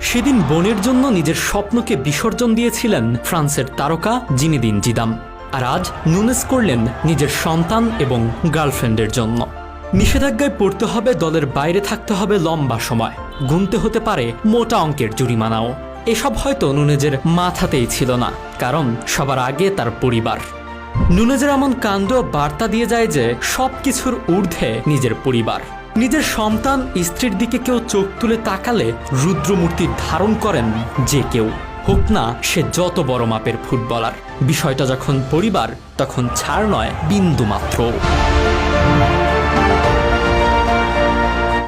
সেদিন বোনের জন্য নিজের স্বপ্নকে বিসর্জন দিয়েছিলেন ফ্রান্সের তারকা জিনেদিন জিদান। আর আজ নুনেজ করলেন নিজের সন্তান এবং গার্লফ্রেন্ডের জন্য। নিষেধাজ্ঞায় পড়তে হবে, দলের বাইরে থাকতে হবে লম্বা সময়, গুনতে হতে পারে মোটা অঙ্কের জরিমানাও। এসব হয়তো নুনেজের মাথাতেই ছিল না, কারণ সবার আগে তার পরিবার। নুনেজের এমন কাণ্ড বার্তা দিয়ে যায় যে সবকিছুর ঊর্ধ্বে নিজের পরিবার। নিজের সন্তান স্ত্রীর দিকে কেউ চোখ তুলে তাকালে রুদ্রমূর্তি ধারণ করেন যে কেউ, হোক না সে যত বড় মাপের ফুটবলার। বিষয়টা যখন পরিবার, তখন ছাড় নয় বিন্দু মাত্র।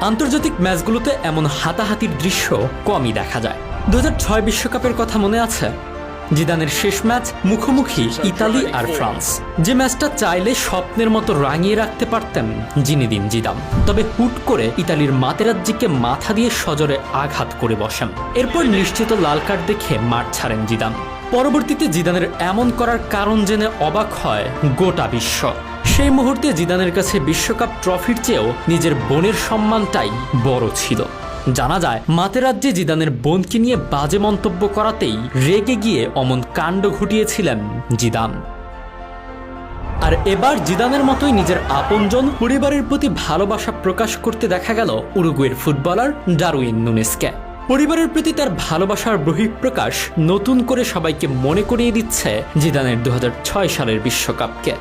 আন্তর্জাতিক ম্যাচগুলোতে এমন হাতাহাতির দৃশ্য কমই দেখা যায়। 2006 বিশ্বকাপের কথা মনে আছে? জিদানের শেষ ম্যাচ মুখোমুখি ইতালি আর ফ্রান্স, যে ম্যাচটা চাইলে স্বপ্নের মতো রাঙিয়ে রাখতে পারতেন জিনেদিন জিদান। তবে হুট করে ইতালির মাতেরাজ্জিকে মাথা দিয়ে সজোরে আঘাত করে বসেন। এরপর নিশ্চিত লাল কার্ড দেখে মাঠ ছাড়েন জিদান। পরবর্তীতে জিদানের এমন করার কারণ জেনে অবাক হয় গোটা বিশ্ব। সেই মুহূর্তে জিদানের কাছে বিশ্বকাপ ট্রফির চেয়েও নিজের বোনের সম্মানটাই বড় ছিল। জানা যায় মাতেরাজ্জি জিদানের বোনকে নিয়ে বাজে মন্তব্য করাতেই রেগে গিয়ে অমন কাণ্ড ঘটিয়েছিলেন জিদান। আর এবার জিদানের মতোই নিজের আপনজন পরিবারের প্রতি ভালোবাসা প্রকাশ করতে দেখা গেল উরুগুয়ের ফুটবলার ডারউইন নুনেজকে। পরিবারের প্রতি তার ভালোবাসার বহিঃপ্রকাশ নতুন করে সবাইকে মনে করিয়ে দিচ্ছে জিদানের 2006 সালের বিশ্বকাপকে।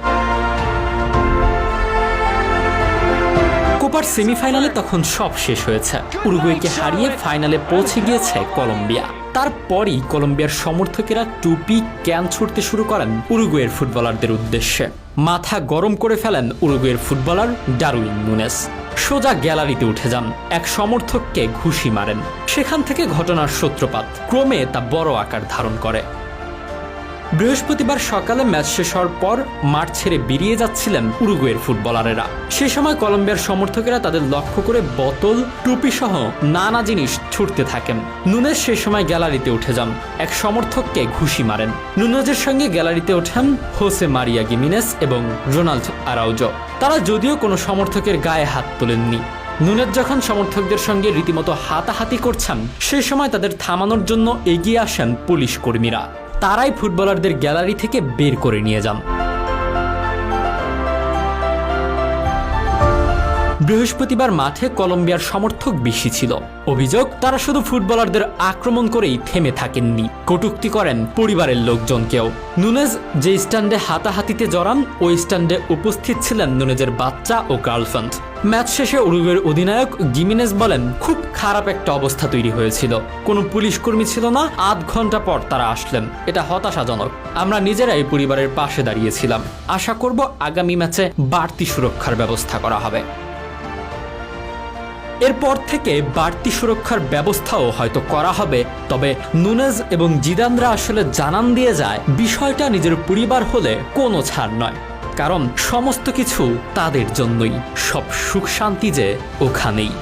কোপার সেমিফাইনালে তখন সব শেষ হয়েছে। উরুগুয়েকে হারিয়ে ফাইনালে পৌঁছে গিয়েছে কলম্বিয়া। তারপরই কলম্বিয়ার সমর্থকেরা টুপি, ক্যান ছুড়তে শুরু করেন উরুগুয়ের ফুটবলারদের উদ্দেশ্যে। মাথা গরম করে ফেলেন উরুগুয়ের ফুটবলার ডারউইন নুনেজ। সোজা গ্যালারিতে উঠে যান, এক সমর্থককে ঘুষি মারেন। সেখান থেকে ঘটনার সূত্রপাত ক্রমে তা বড় আকার ধারণ করে। বৃহস্পতিবার সকালে ম্যাচ শেষ হওয়ার পর মাঠ ছেড়ে বেরিয়ে যাচ্ছিলেন উরুগুয়ের ফুটবলারেরা। সে সময় কলম্বিয়ার সমর্থকেরা তাদের লক্ষ্য করে বোতল, টুপি সহ নানা জিনিস ছুটতে থাকেন। নুনেজ সে সময় গ্যালারিতে উঠে যান, এক সমর্থককে ঘুষি মারেন। নুনেজের সঙ্গে গ্যালারিতে ওঠেন হোসে মারিয়া গিমিনেজ এবং রোনাল্ড আরাউজো। তারা যদিও কোনো সমর্থকের গায়ে হাত তোলেননি। নুনেজ যখন সমর্থকদের সঙ্গে রীতিমতো হাতাহাতি করছেন, সে সময় তাদের থামানোর জন্য এগিয়ে আসেন পুলিশ কর্মীরা। তারাই ফুটবলারদের গ্যালারি থেকে বের করে নিয়ে যান। বৃহস্পতিবার মাঠে কলম্বিয়ার সমর্থক বেশি ছিল। অভিযোগ, তারা শুধু ফুটবলারদের আক্রমণ করেই থেমে থাকেননি, কটূক্তি করেন পরিবারের লোকজনকেও। নুনেজ যে স্ট্যান্ডে হাতাহাতিতে জড়ান, ওই স্ট্যান্ডে উপস্থিত ছিলেন নুনেজের বাচ্চা ও গার্লফ্রেন্ড। ম্যাচ শেষে উরুগুয়ের অধিনায়ক গিমিনেজ বলেন, খুব খারাপ একটা অবস্থা তৈরি হয়েছিল। কোনো পুলিশ কর্মী ছিল না, আধ ঘন্টা পর তারা আসলেন। এটা হতাশাজনক। আমরা নিজেরাই পরিবারের পাশে দাঁড়িয়েছিলাম। আশা করব আগামী ম্যাচে বাড়তি সুরক্ষার ব্যবস্থা করা হবে। এরপর থেকে বাড়তি সুরক্ষার ব্যবস্থাও হয়তো করা হবে। তবে নুনেজ এবং জিদানরা আসলে জানান দিয়ে যায়, বিষয়টা নিজের পরিবার হলে কোনো ছাড় নয়, কারণ সমস্ত কিছু তাদের জন্যই। সব সুখ শান্তি যে ওখানেই।